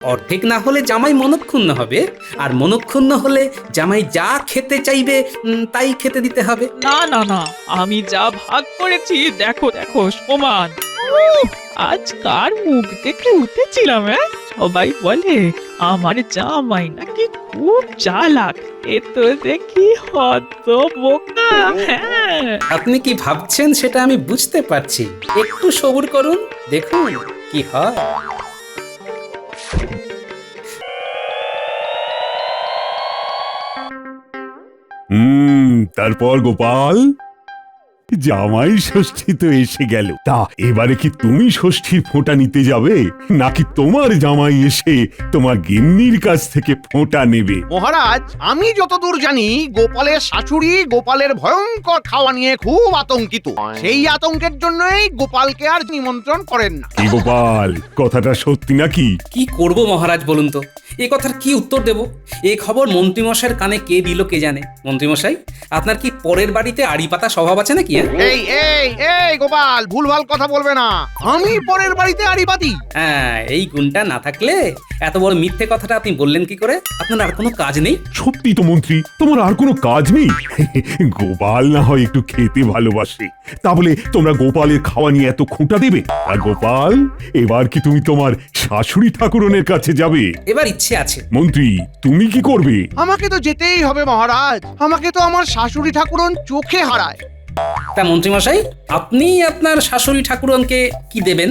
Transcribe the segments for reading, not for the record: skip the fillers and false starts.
অর্ধেক না হলে জামাই মনক্ষুণ্ণ হবে, আর মনক্ষুণ্ণ হলে জামাই যা খেতে চাইবে তাই খেতে দিতে হবে। না না না, আমি যা ভাগ করেছি দেখো দেখো সমান। উহ, আজ কার মুখ দেখে উঠেছিলাম, সবাই বলে আমার জামাই নাকি খুব চালাক। এ তো দেখি হত বোকা। হ্যাঁ, আপনি কি ভাবছেন সেটা আমি বুঝতে পারছি, একটু সবুর করুন, দেখুন কি হয়। তারপর গোপাল, জামাই ষষ্ঠী তো এসে গেল, তা এবারে কি তুমি ষষ্ঠীর ফোঁটা নিতে যাবে, নাকি তোমার জামাই এসে তোমার গিন্নির কাছ থেকে ফোঁটা নেবে? মহারাজ, আমি যতদূর জানি গোপালের শাশুড়ি গোপালের ভয়ঙ্কর খাওয়া নিয়ে খুব আতঙ্কিত। সেই আতঙ্কের জন্যই গোপালকে আর নিমন্ত্রণ করেন না। কি গোপাল, কথাটা সত্যি নাকি? কি করব মহারাজ বলুন তো, এ কথার কি উত্তর দেব? এই খবর মন্ত্রীমশাইয়ের কানে কে দিল কে জানে। মন্ত্রীমশাই, আপনার কি পরের বাড়িতে আড়ি পাতা স্বভাব আছে নাকি? এই এই এই গোপাল, ভুলভাল কথা বলবে না। আমি পরের বাড়িতে আড়িপাতি? হ্যাঁ, এই গুণটা না থাকলে এত বড় মিথ্যে কথাটা আপনি বললেন কি করে? আপনার আর কোনো কাজ নেই? সত্যি তো মন্ত্রী, তোমার আর কোনো কাজ নেই? গোপাল না হয় একটু খেতে ভালোবাসে, তা বলে তোমরা গোপালের খাওয়া নিয়ে এত খোঁটা দেবে? আর গোপাল, এবার কি তুমি তোমার শাশুড়ি ঠাকুরনের কাছে যাবে? এবার ইচ্ছে আছে। মন্ত্রী, তুমি কি করবে? আমাকে তো যেতেই হবে মহারাজ, আমাকে তো আমার শাশুড়ি ঠাকুরন চোখে হারায়। তা মন্ত্রীমশাই, আপনি আপনার শাশুড়ি ঠাকুরনকে কি দেবেন?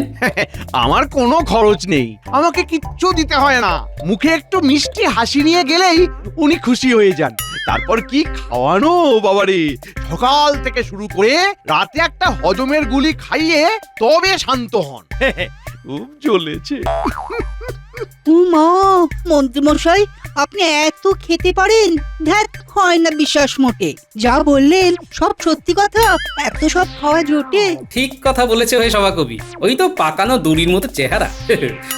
আমার কোনো খরচ নেই, আমাকে কিচ্ছু দিতে হয় না। মুখে একটু মিষ্টি হাসি নিয়ে গেলেই উনি খুশি হয়ে যান। তারপর কি খাওয়ানো বাবারে! সকাল থেকে শুরু করে রাতে একটা হজমের গুলি খাইয়ে তবে শান্ত হন। খুব জ্বলেছে। মা, মন্ত্রীমশাই, আপনি এত খেতে পারেন? ধ্যাত, হয় না বিশ্বাস মোটে। যা বললেন সব সত্যি কথা, এত সব খাওয়া জোটে? ঠিক কথা বলেছে ওই সভাকবি, ওই তো পাকানো দড়ির মতো চেহারা।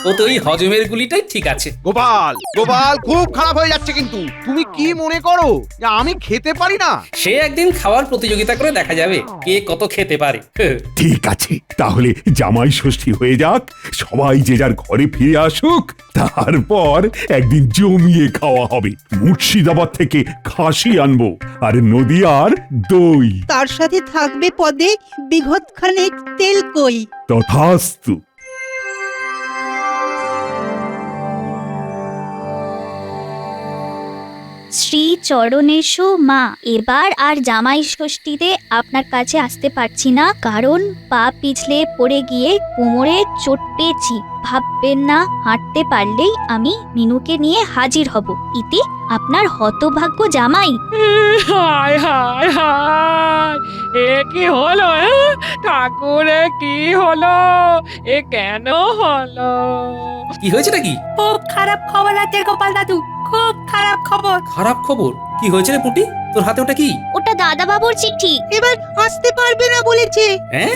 ও তো ওই হজমের গুলিটাই ঠিক আছে। গোপাল, গোপাল, খুব খারাপ হয়ে যাচ্ছে কিন্তু। তুমি কি মনে করো যে আমি খেতে পারি না? সে একদিন খাওয়ার প্রতিযোগিতা করে দেখা যাবে কে কত খেতে পারে। ঠিক আছে, তাহলে জামাই ষষ্ঠী হয়ে যাক, সবাই যে যার ঘরে ফিরে আসুক, তারপর একদিন জমিয়ে খাওয়া হবে। মুর্শিদাবাদ থেকে খাসি আনবো, আর নদিয়ার দই। তার সাথে থাকবে পদে বিঘত খানেক তেল কই। তথাস্তু। শ্রী চরণেষু মা, এবার আর জামাই ষষ্ঠীতে আপনার কাছে আসতে পারছি না, কারণ পা পিছলে পড়ে গিয়ে কোমরে চোট পেয়েছি। ভাববেন না, হাঁটতে পারলেই আমি মিনুকে নিয়ে হাজির হব। ইতি আপনার হতভাগ্য জামাই। হায় হায় হায়, এ কি হলো? ঠাকুরে কি হলো? এ কেন হলো? কি হয়েছে নাকি? খুব খারাপ খবর আছে গোপাল দাদু, খুব খারাপ খবর। খারাপ খবর? কি হয়েছে রে পুটি, তোর হাতে ওটা কি? ওটা দাদা বাবুর চিঠি। এবার আসতে পারবে না বলেছে। হ্যাঁ,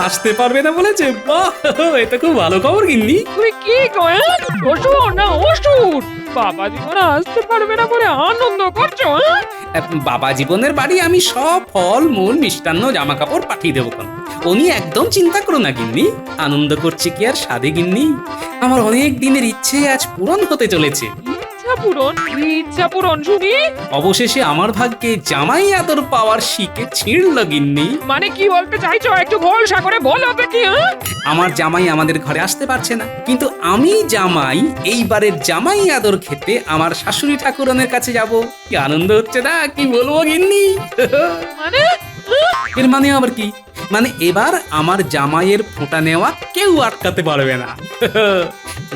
আসতে পারবে না বলেছে? বাহ, এটা খুব ভালো খবর গিন্নি। তুমি কি কয়? শ্বশুর না অসুর? বাবা জীবন আসতে পারবে না বলে আনন্দ করছো? বাবা জীবনের বাড়ি আমি সব ফল মূল মিষ্টান্ন জামা কাপড় পাঠিয়ে দেবো। কেন, উনি একদম চিন্তা করো না গিন্নি। আনন্দ করছি কি আর সাধে গিন্নি, আমার অনেক দিনের ইচ্ছে আজ পূরণ হতে চলেছে। ইচ্ছা পূরণ শুনি। অবশেষে আমার ভাগ্যে জামাই আদর পাওয়ার শিকে ছিঁড়ল গিন্নি। মানে কি বলতে চাইছো? একটু ঘোলসা করে বলো দেখি। আমার জামাই আমাদের ঘরে আসতে পারছে না, কিন্তু আমি জামাই এইবারের জামাই আদর খেতে আমার শাশুড়ি ঠাকুরনের কাছে যাব। কি আনন্দ হচ্ছে না, কি বলবো গিন্নি। মানে এর মানে আবার কি? মানে এবার আমার জামাইয়ের ফোঁটা নেওয়া কেউ আটকাতে পারবে না।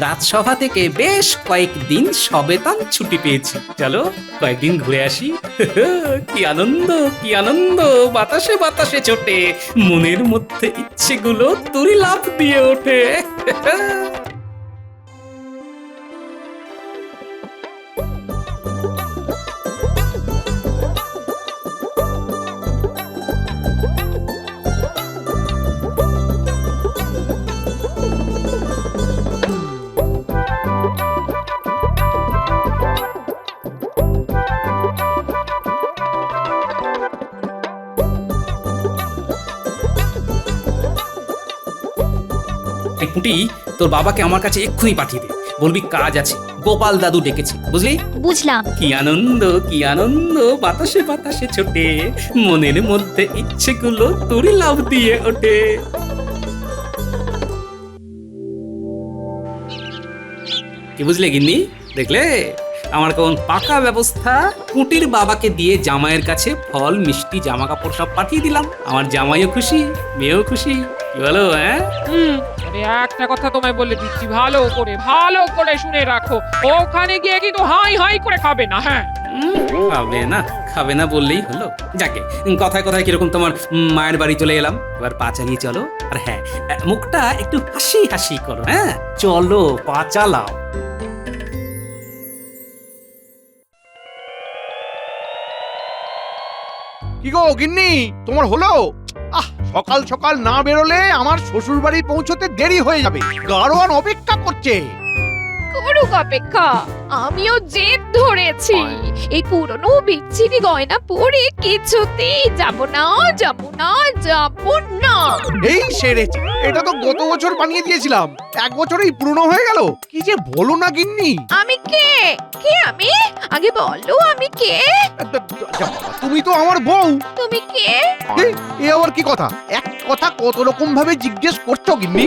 রাজসভা থেকে বেশ কয়েকদিন সবেতন ছুটি পেয়েছি, চলো কয়েকদিন ঘুরে আসি। কি আনন্দ, কি আনন্দ, বাতাসে বাতাসে ছোটে, মনের মধ্যে ইচ্ছেগুলো তুরি লাফ দিয়ে ওঠে। পুটি, তোর বাবাকে আমার কাছে এক্ষুনি পাঠিয়ে দে, বলবি কাজ আছে, গোপাল দাদু ডেকেছে, বুঝলি? বুঝলাম। কি আনন্দ বাতাসে বাতাসে ছোটে, মনের মধ্যে ইচ্ছেগুলো তোরই লাভ দিয়ে ওঠে। কি বুঝলে গিন্নি? দেখলে আমার কোন পাকা ব্যবস্থা। কুটির বাবাকে দিয়ে জামাইয়ের কাছে ফল মিষ্টি জামা কাপড় সব পাঠিয়ে দিলাম। আমার জামাইও খুশি, মেয়েও খুশি। কি বলো? হ্যাঁ, তবে একটা কথা তোমায় বলে দিচ্ছি, ভালো করে শুনে রাখো, ওখানে গিয়ে কিন্তু হাই হাই করে খাবে না। হ্যাঁ, খাবে না বললেই হলো। যাকে কথায় কথায় কিরকম তোমার মায়ের বাড়ি চলে এলাম, এবার পা চালিয়ে চলো। আর হ্যাঁ, মুখটা একটু হাসি হাসি করো। হ্যাঁ, চলো পা চালাও। কি গো গিন্নি, তোমার হলো? সকাল সকাল না বেরোলে আমার শ্বশুর বাড়ি পৌঁছতে দেরি হয়ে যাবে। গাড়োয়ান অপেক্ষা করছে। করুক অপেক্ষা, আমিও জেদ ধরেছি। এই পুরনো বিচ্ছিরি গয়না পরে কিছুতেই যাব না। এই সেরেছে, এটা তো গত বছর বানিয়ে দিয়েছিলাম, 1 বছরেই পুরনো হয়ে গেল। কি যে বলো না গিন্নি। আমি কে? আমি আগে বলো, আমি কে? তুমি তো আমার বউ। তুমি কে? এ আবার কি কথা? এক কথা কত রকম ভাবে জিজ্ঞেস করছো গিন্নি।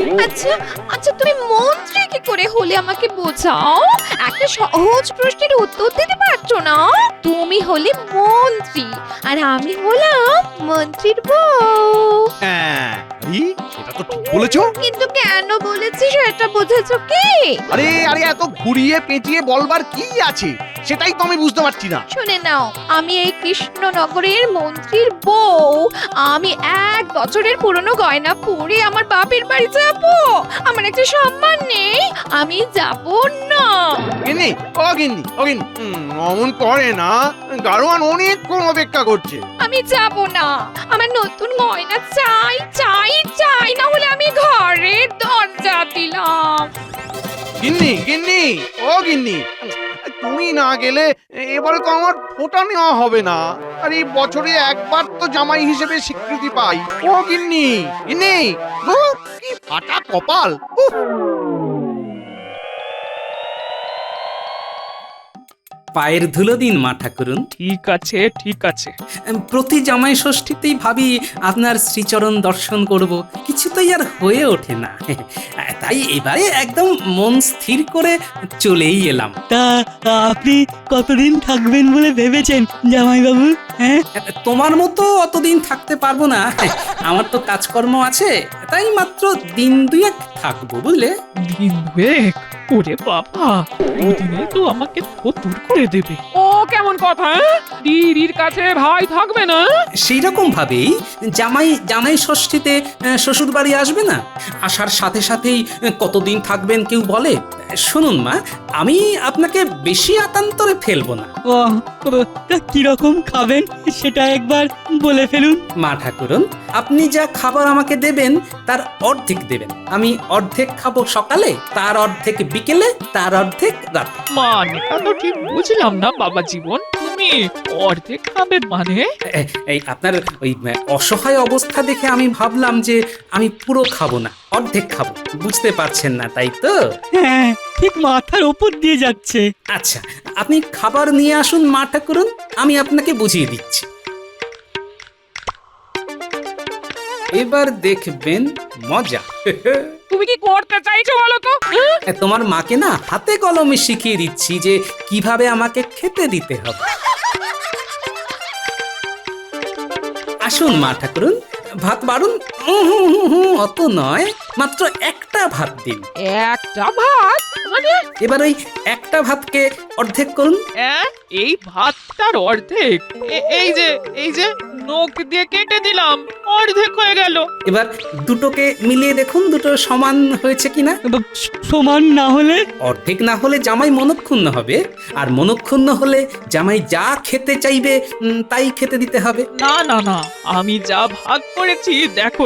আচ্ছা তুমি মন্ত্রী কি করে হলে আমাকে বোঝাও। একটা সহজ প্রশ্নের উত্তর দিতে পারছো না? তুমি হলে মন্ত্রী আর আমি হলাম মন্ত্রীর বউ। হ্যাঁ, সেটা তো ঠিক বলেছো। কিন্তু কেন বলেছি সেটা বুঝেছো কি? আরে এত ঘুরিয়ে পেঁচিয়ে বলবার কি আছে, সেটাই তো আমি বুঝতে পারছি না। শুনে নাও, আমি এই কৃষ্ণনগরের মন্ত্রীর বউ। আমি 1 বছরের পুরনো গয়না পরে আমার বাপের বাড়ি যাব? আমার একটা সম্মান নেই? আমি যাব না। গিন্নি, ও গিন্নি, অমন করে না। গাড়োয়ান অনেকক্ষণ অপেক্ষা করছে। আমি যাব না। আমার নতুন গয়না চাই, না হলে আমি ঘরে দরজা দিলাম। গিন্নি, ও গিন্নি, তুমি না গেলে এবারে তো আমার ফোঁটা নেওয়া হবে না। আর এই বছরে একবার তো জামাই হিসেবে স্বীকৃতি পাই। ও গিন্নি, ধুর, কি ফাটা কপাল। পায়ের ধুলো দিন মা ঠাকুরুন। ঠিক আছে। প্রতি জামাই ষষ্ঠীতেই ভাবি আপনার শ্রীচরণ দর্শন করব, কিছুতেই আর হয়ে ওঠে না। তাই এবারে একদম মন স্থির করে চলেই এলাম। তা আপনি কতদিন থাকবেন বলে ভেবেছেন জামাইবাবু? হ্যাঁ, তোমার মতো অতদিন থাকতে পারবো না, আমার তো কাজকর্ম আছে। তাই মাত্র দিন 2 থাকবো, বুঝলে? দিন 2? ওরে বাবা, দুদিনে তো আমাকে ফতুর করে দেবে। ও কেমন কথা? দিদির কাছে ভাই থাকবে না? সেই রকম ভাবেই জামাই ষষ্ঠীতে শ্বশুর বাড়ি আসবে না, আসার সাথে সাথেই কতদিন থাকবেন কেউ বলে। শুনুন মা, আমি আপনাকে বেশি আতান্তরে ফেলবো না। ও, তা কিরকম খাবেন সেটা একবার বলে ফেলুন। মা ঠাকুরন, আপনি যা খাবার আমাকে দেবেন তার অর্ধেক দেবেন। আমি অর্ধেক খাবো সকালে, তার অর্ধেক বিকেলে, তার অর্ধেক রাতে। মানেটা তো ঠিক বুঝলাম না বাবা জীবন। তুমি অর্ধেক খাবে মানে? এই আপনার ওই অসহায় অবস্থা দেখে আমি ভাবলাম যে আমি পুরো খাবো না, অর্ধেক খাবো। বুঝতে পারছেন না তাই তো? হ্যাঁ, ঠিক মাথার উপর দিয়ে যাচ্ছে। আচ্ছা, আপনি খাবার নিয়ে আসুন মা ঠাকুরন, আমি আপনাকে বুঝিয়ে দিচ্ছি। এবার দেখবেন মজা। তুমি কি করতে চাইছো বলো তো? তোমার মাকে না হাতে কলমে শিখিয়ে দিচ্ছি যে কিভাবে আমাকে খেতে দিতে হবে। আসুন মা ঠাকুরন, ভাত বাড়ুন। অত নয়, মাত্র একটা ভাত দিন। একটা ভাত মানে? এবার ওই একটা ভাতকে অর্ধেক করুন। এই ভাতটার অর্ধেক? এই যে নখ দিয়ে কেটে দিলাম, অর্ধেক হয়ে গেল। এবার দুটোকে মিলিয়ে দেখুন, দুটো সমান হয়েছে কিনা। সমান না হলে? অর্ধেক না হলে জামাই মনক্ষুণ্ণ হবে, আর মনক্ষুণ্ণ হলে জামাই যা খেতে চাইবে তাই খেতে দিতে হবে। না, আমি যা ভাগ করেছি দেখো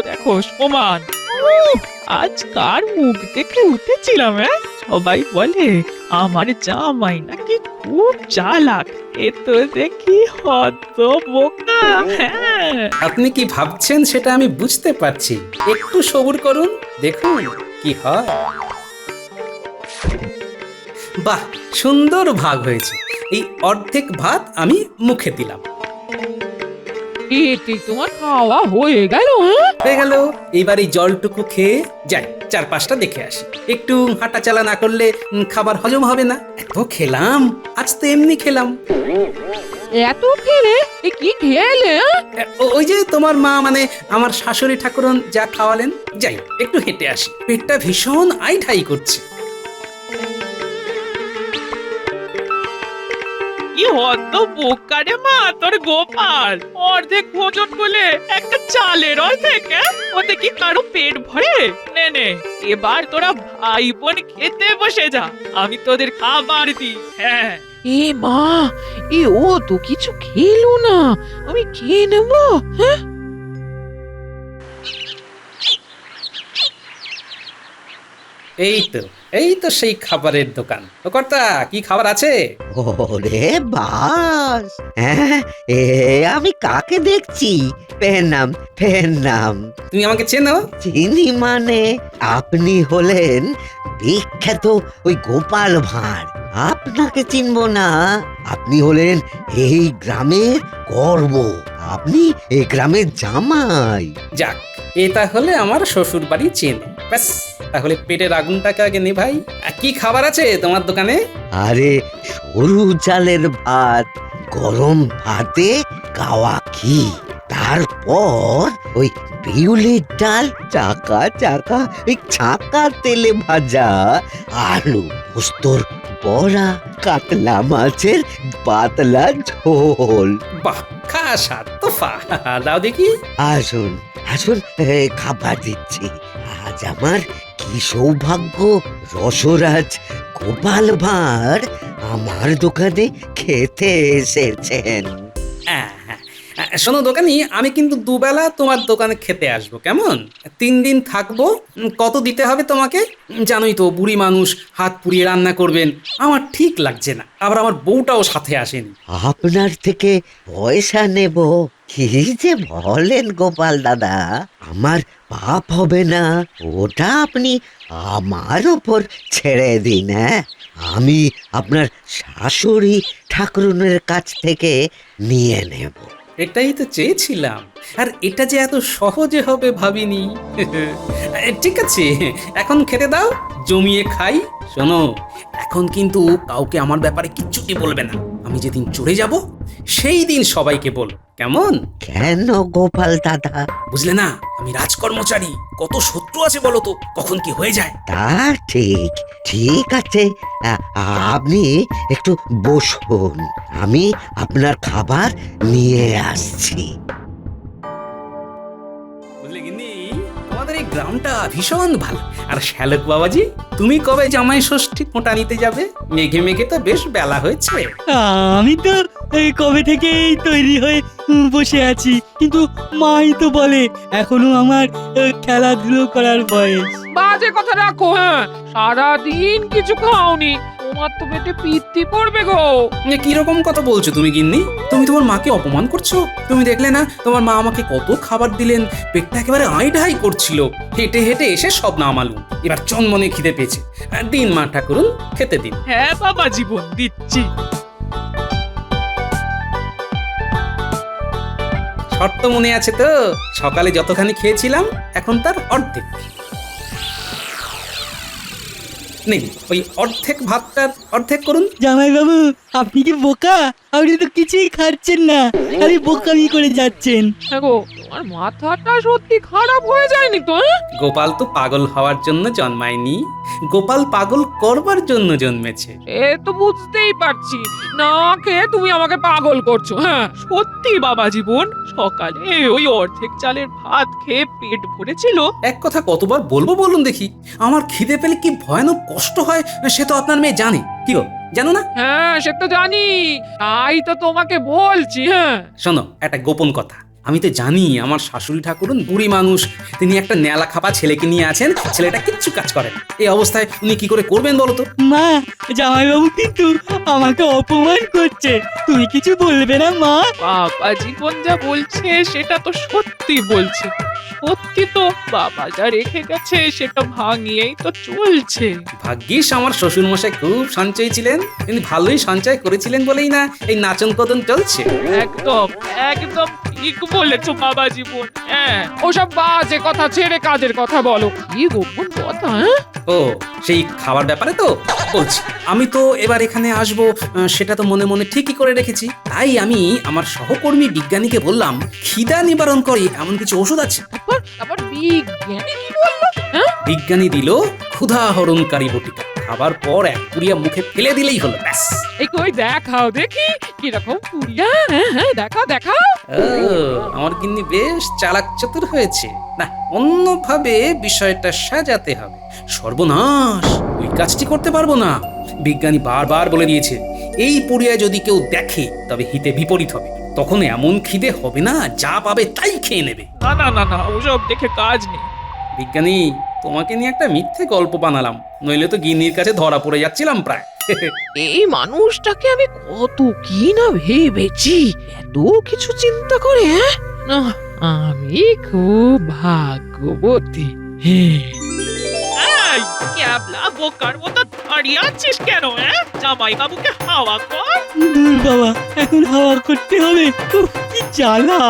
সমান। আজ কার মুখ দেখে উঠেছিলাম। সবাই বলে আমার জামাই নাকি খুব চালাক। এ তো দেখি হত বোকা। আপনি কি ভাবছেন সেটা আমি বুঝতে পারছি। একটু সবুর করুন, দেখুন কি হয়। বাহ, সুন্দর ভাগ হয়েছে। এই অর্ধেক ভাত আমি মুখে দিলাম। এতে তোমার খাওয়া হয়ে গেল? হ্যাঁ, হয়ে গেল। এইবার এই জলটুকু খেয়ে যাই, চারপাশটা দেখে আসি। একটু হাঁটা চালা না করলে খাবার হজম হবে না। এত খেলাম, আজ তো এমনি খেলাম। এত খেলে এ কি খেলে? হ্যাঁ? ওই যে তোমার মা মানে আমার শাশুড়ি ঠাকুরন যা খাওয়ালেন। যাই একটু হেঁটে আসি, পেটটা ভীষণ আইঠাই করছে। কি হত বোকা রে মা তোর গোপাল, অর্ধেক ভোজন বলে একটা চালের অর্ধেক, ওতে কি কারো পেট ভরে? নে নে, এবার তোরা ভাই বোন খেতে বসে যা, আমি তোদের খাবার দিই। হ্যাঁ, এ মা, এ ও তো কিছু খেলো না, আমি খেয়ে নেবো। হ্যাঁ, এই তো সেই খাবারের দোকান। ও কর্তা, কি খাবার আছে? ওরে বাস, হ্যাঁ, এ আমি কাকে দেখছি? পেন নাম তুমি আমাকে চেনো? চিনি মানে আপনি হলেন বিখ্যাত ওই গোপাল ভাঁড়। আপনাকে চিনবো না? আপনি হলেন এই গ্রামের গর্ব, আপনি এই গ্রামের জামাই। যাক, এটা হলে আমার শ্বশুর বাড়ি চেনে। ব্যাস, তাহলে পেটের আগুনটাকে আগে নেভাই। আর কি খাবার আছে তোমার দোকানে? আরে সরু চালের ভাত, গরম ভাতে গাওয়া ঘি, তারপর ওই বিউলির ডাল চাকা চাকা ওই ছাকা তেলে ভাজা, আলু পোস্তর বড়া, কাতলা মাছের পাতলা ঝোল। বাহ, খাসা তোফা, দাও দেখি। আসুন আসুন, খাবার দিচ্ছি। আজ আমার কি সৌভাগ্য, রসরাজ গোপাল ভাঁড় আমার দোকানে খেতে এসেছেন। হ্যাঁ, শোনো দোকানি, আমি কিন্তু দুবেলা তোমার দোকানে খেতে আসবো, কেমন? 3 দিন থাকবো। কত দিতে হবে তোমাকে? জানোই তো, বুড়ি মানুষ, হাত পুড়িয়ে রান্না করবেন, আমার ঠিক লাগছে না। আবার আমার বউটাও সাথে আসেনি। আপনার থেকে পয়সা নেব? কি যে বলেন গোপাল দাদা, আমার পাপ হবে না, ওটা আপনি আমার ওপর ছেড়ে দিন। হ্যাঁ, আমি আপনার শাশুড়ি ঠাকুরনের কাছ থেকে নিয়ে নেব। এটাই তো চেয়েছিলাম, আর এটা যে এত সহজে হবে ভাবিনি। ঠিক আছে, এখন খেতে দাও, জমিয়ে খাই। শোনো, এখন কিন্তু কাউকে আমার ব্যাপারে কিচ্ছুটি বলবে না। আমি যেদিন চলে যাব সেই দিন সবাইকে বলো, কেমন? কেন গোপাল দাদা? বুঝলে না, আমি রাজকর্মচারী, কত শত্রু আছে বলো তো, কখন কি হয়ে যায়। তা ঠিক, ঠিক আছে, আপনি একটু বসুন, আমি আপনার খাবার নিয়ে আসছি। বুঝলে গিন্নি, তোমাদের এই গ্রামটা ভীষণ ভালো। আর শ্যালক বাবাজি, তুমি কবে জামাই ষষ্ঠী ফোঁটা নিতে যাবে? মেঘে মেঘে তো বেশ বেলা হয়েছে। আমি তো এই কবে থেকেই তৈরি হয়ে বসে আছি, কিন্তু মাই তো বলে এখনো আমার খেলাধুলো করার বয়স। বাজে কথা রাখো। হ্যাঁ, সারাদিন কিছু খাওনি, তোমার তো পেটে পিত্তি পড়বে গো। কিরকম কথা বলছো তুমি গিন্নি? তুমি তোমার মাকে অপমান করছো। তুমি দেখলে না তোমার মা আমাকে কত খাবার দিলেন, পেটটা একেবারে আইঢাই করছিল। হেঁটে হেঁটে এসে সব নামালুম। এবার চনমনে খিদে পেয়েছে। দিন মা ঠাকুরুন, খেতে দিন। হ্যাঁ বাবা জীবন, দিচ্ছি। শর্ত মনে আছে তো? সকালে যতখানি খেয়েছিলাম এখন তার অর্ধেক নেই। ওই অর্ধেক ভাতটার অর্ধেক করুন। জামাই বাবু, আপনি কি বোকা? আপনি তো কিছুই খাচ্ছেন না, খালি বোকামি করে যাচ্ছেন। হ্যাঁ গো, তোমার মাথাটা সত্যি খারাপ হয়ে যায়নি তো? হ্যাঁ, গোপাল তো পাগল হওয়ার জন্য জন্মায়নি, গোপাল পাগল করবার জন্য জন্মেছে। এ তো বুঝতেই পারছি, না খেয়ে তুমি আমাকে পাগল করছো। হ্যাঁ, সত্যি বাবা জীবন, সকালে ওই অর্ধেক চালের ভাত খেয়ে পেট ভরেছিল। এক কথা কতবার বলবো বলুন দেখি? আমার খিদে পেলে কি ভয়ানক কষ্ট হয় সে তো আপনার মেয়ে জানে। কি গো, জানো না? হ্যাঁ, সে তো জানি, তাই তো তোমাকে বলছি। হ্যাঁ, শোনো, একটা গোপন কথা, আমি তো জানি আমার শাশুড়ি ঠাকুরন বুড়ি মানুষ, তিনি একটা ন্যালা খাপা ছেলেকে নিয়ে আছেন, ছেলেটা কিচ্ছু কাজ করে না। এই অবস্থায় উনি কি করে করবেন বলো তো? মা, জামাইবাবু কিন্তু আমাকে অপমান করছে, তুমি কিছু বলবে না মা? বাবা জীবন যা বলছে সেটা তো সত্যি বলছে। সত্যি তো, বাবা যা রেখে গেছে সেটা ভাঙিয়েই তো চলছে। ভাগ্যিস আমার শ্বশুর মশাই খুব সঞ্চয় ছিলেন, তিনি ভালোই সঞ্চয় করেছিলেন বলেই না এই নাচন কদন চলছে। একদম একদম ঠিক বলেছো বাবা জীবন। হ্যাঁ, ওসব বাজে কথা ছেড়ে কাজের কথা বলো। কি গোপন কথা, হ্যাঁ? ও, সেই খাবার ব্যাপারে তো বলছি। আমি তো এবার এখানে আসবো সেটা তো মনে মনে ঠিকই করে রেখেছি। তাই আমি আমার সহকর্মী বিজ্ঞানীকে বললাম, খিদা নিবারণ করে এমন কিছু ওষুধ আছে। তারপর বিজ্ঞানী কি বললো? হ্যাঁ, বিজ্ঞানী দিল ক্ষুধা হরণকারী বটিকা, খাবার পর এক পুরিয়া মুখে ফেলে দিলেই হলো, ব্যাস। এই কই দেখাও দেখি কিরকম পুরিয়া। হ্যাঁ হ্যাঁ, দেখাও দেখাও। ও, আমার গিন্নি বেশ চালাক চতুর হয়েছে। না, অন্যভাবে বিষয়টা সাজাতে হবে। সর্বনাশ, ওই কাজটি করতে পারবো না। বিজ্ঞানী বারবার বলে দিয়েছে, এই পুরিয়া যদি কেউ দেখে তবে হিতে বিপরীত হবে। তখন এমন খিদে হবে না, যা পাবে তাই খেয়ে নেবে। না না না না, ওসব দেখে কাজ নেই। বিজ্ঞানী, তোমাকে নিয়ে একটা মিথ্যে গল্প বানালাম, নইলে তো গিন্নির কাছে ধরা পড়ে যাচ্ছিলাম প্রায়। এই মানুষটাকে আমি কত কি না ভেবেছি, এত কিছু চিন্তা করে। হ্যাঁ, না, আমি খুব ভাগ্যবতী। হ্যাঁ, এই ক্যাবলা বোকার মতো দাঁড়িয়ে আছিস কেন? জামাই বাবুকে হাওয়া কর। দূর বাবা, এখন হাওয়া করতে হবে। উফ, কি জ্বালা!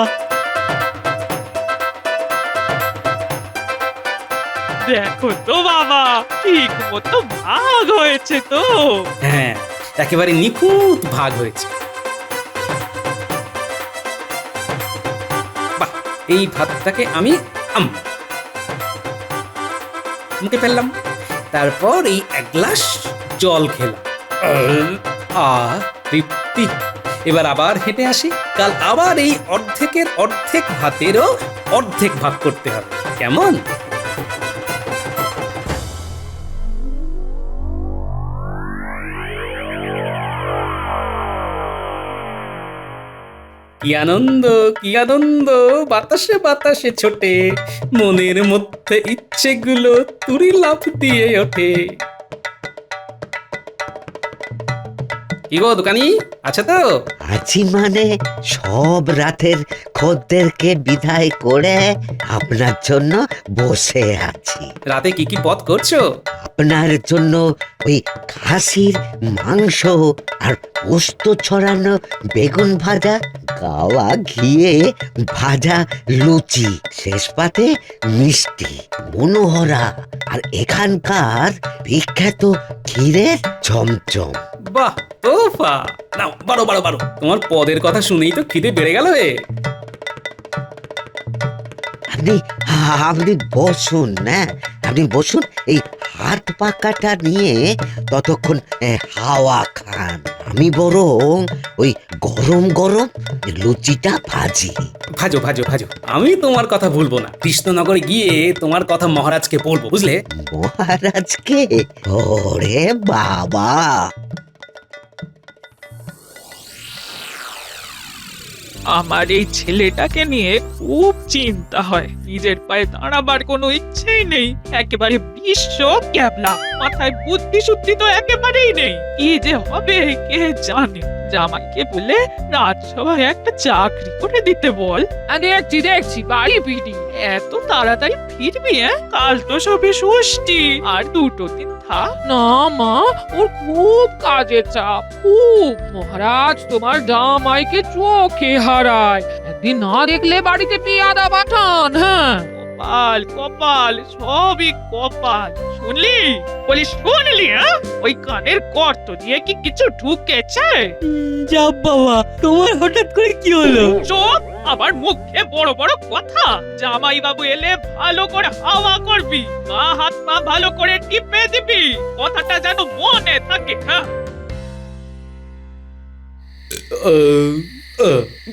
দেখো তো বাবা, ঠিক মতো ভাগ হয়েছে তো। হ্যাঁ, একেবারে নিখুঁত ভাগ হয়েছে। বাহ, এই ভাতটাকে আমি মুখে ফেললাম, তারপর এই এক গ্লাস জল খেলাম। তৃপ্তি। এবার আবার হেঁটে আসি, কাল আবার এই অর্ধেকের অর্ধেক ভাতেরও অর্ধেক ভাগ করতে হবে, কেমন? কি আনন্দ, কি আনন্দ, বাতাসে বাতাসে ছোটে, মনের মধ্যে ইচ্ছেগুলো তুরি লাফ দিয়ে ওঠে। কি গো দোকানি, আছে তো? আছি মানে সব রাতের খদ্দেরকে বিদায় করে আপনার জন্য বসে আছি। রাতে কি কি পদ করছো? আপনার জন্য ওই খাসির মাংস আর পোস্ত ছড়ানো বেগুন ভাজা, গাওয়া ঘিয়ে ভাজা লুচি, শেষ পাতে মিষ্টি, মনোহরা আর এখানকার বিখ্যাত ক্ষীরের চমচম। বাহ, তোফা! নাও, বারো বারো বারো। তোমার পদের কথা শুনেই তো খিদে বেড়ে গেল রে। আপনি আপনি বসুন না, আপনি বসুন, এই হাত পাকাটা নিয়ে ততক্ষণ হাওয়া খান। আমি বরং ওই গরম গরম লুচিটা ভাজি। ভাজো ভাজো ভাজো, আমি তোমার কথা ভুলবো না। কৃষ্ণনগরে গিয়ে তোমার কথা মহারাজকে বলবো, বুঝলে? মহারাজকে? ওরে বাবা! আমার এই ছেলেটাকে নিয়ে খুব চিন্তা হয়। নিজের পায়ে দাঁড়াবার কোনো ইচ্ছেই নেই, একেবারে বিশ্ব ক্যাবলা। মাথায় বুদ্ধি শুদ্ধি তো একেবারেই নেই। কি যে হবে কে জানে। জামাইকে বলে রাজসভায় একটা চাকরি করে দিতে বল। দেখছি দেখছি, বাড়ি ফিরি। এত তাড়াতাড়ি ফিরবি? কাল তো সবে ষষ্ঠী, আর 2 দিন থাক। না মা, ওর খুব কাজের চাপ, খুব। মহারাজ তোমার জামাইকে চোখে হারায়, একদিন না দেখলে বাড়িতে পেয়াদা পাঠান। হ্যাঁ, কপাল কপাল, সবই কপাল। শুনলি? বলি শুনলি? ওই কানের গর্ত দিয়ে কি কিছু ঢুকেছে? যা বাবা, তোমার হঠাৎ করে কি হলো? চোখ, আবার মুখে বড় বড় কথা। জামাই বাবু এলে ভালো করে হাওয়া করবি, গা হাত পা ভালো করে টিপে দিবি, কথাটা যেন মনে থাকে। হ্যাঁ,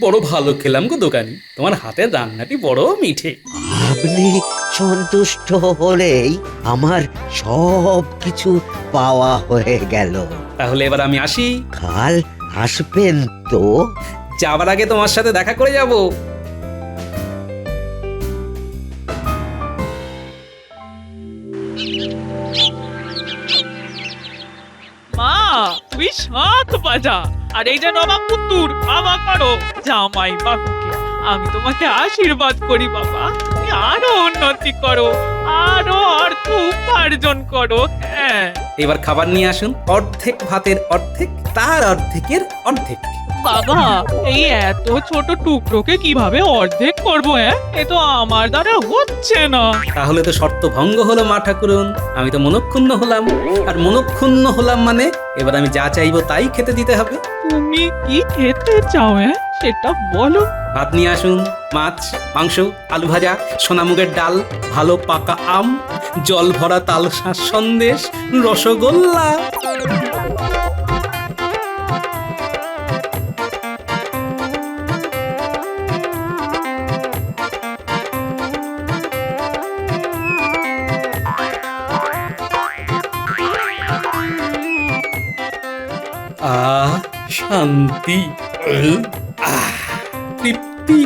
বড় ভালো খেলাম গো দোকানি, তোমার হাতের রান্নাটি বড় মিঠে। আপনি সন্তুষ্ট হলেই আমার সব কিছু পাওয়া হয়ে গেল। তাহলে এবার আমি আসি। কাল আসবেন তো? যাবার আগে তোমার সাথে দেখা করে যাব। তুই শাঁখ বাজা আর এই যে নবাব পুত্তুর বাবা করো জামাই বাবুকে আমি তোমাকে আশীর্বাদ করি বাবা তুমি আরো উন্নতি করো আরো অর্থ উপার্জন করো হ্যাঁ এবার খাবার নিয়ে আসুন, অর্ধেক ভাতের অর্ধেক, তার অর্ধেকের অর্ধেক। বাবা এই এত ছোট টুকরোকে কিভাবে অর্ধেক করবো হ্যাঁ এ তো আমার দ্বারা হচ্ছে না তাহলে তো শর্ত ভঙ্গ হলো মা ঠাকুরন, আমি তো মনক্ষুণ্ণ হলাম, আর মনক্ষুণ্ণ হলাম মানে এবার আমি যা চাইবো তাই খেতে দিতে হবে। তুমি কি খেতে চাও হ্যাঁ সেটা বলো ভাত নিয়ে আসুন, মাছ, মাংস, আলু ভাজা, সোনামুগের ডাল, ভালো পাকা আম, জল ভরা তালশাঁস সন্দেশ, রসগোল্লা। আহ শান্তি, তৃপ্তি।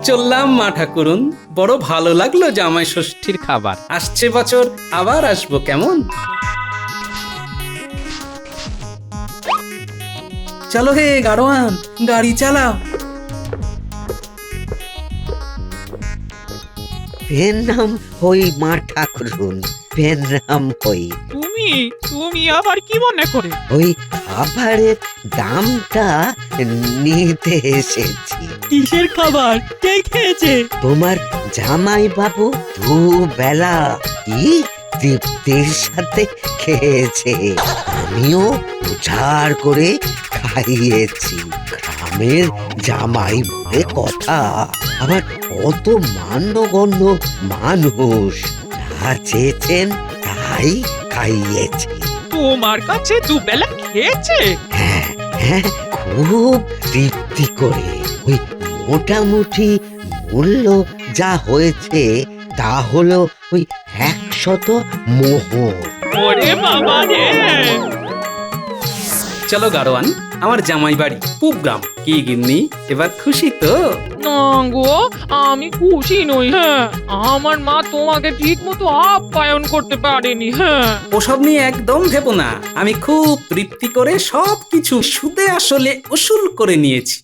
চললাম মা ঠাকুরুন, বড় ভালো লাগলো জামাই ষষ্ঠীর খাবার। আসছে বছর আবার আসবো কেমন? চলো হে গাড়োয়ান, গাড়ি চালাও। পেন নাম হই মা ঠাকুরুন, পেন নাম হই। তুমি তুমি আবার কি মনে করে ওই খাবারের দামটা নিতে এসেছি। কিসের খাবার? কে খেয়েছে? তোমার জামাই বাবু দুবেলা কি তৃপ্তির সাথে খেয়েছে, আমিও উজাড় করে খাইয়েছি। গ্রামের জামাই বলে কথা, আবার কত মান্যগণ্য মানুষ, যা চেয়েছেন তাই খাইয়েছে। তোমার কাছে দুবেলা খেয়েছে হ্যাঁ হ্যাঁ, খুব তৃপ্তি করে। ওই মোটামুটি মূল্য যা হয়েছে তা হলো ওই 100 মোহর। ওরে বাবা রে চলো গাড়োয়ান, আমার জামাই বাড়ি পূব গ্রাম। কি গিন্নি, এবার খুশি তো? না গো আমি খুশি নই হ্যাঁ আমার মা তোমাকে ঠিক মতো আপ্যায়ন করতে পারেনি হ্যাঁ ওসব নিয়ে একদম ভেবো না, আমি খুব তৃপ্তি করে সবকিছু সুদে আসলে উসুল করে নিয়েছি।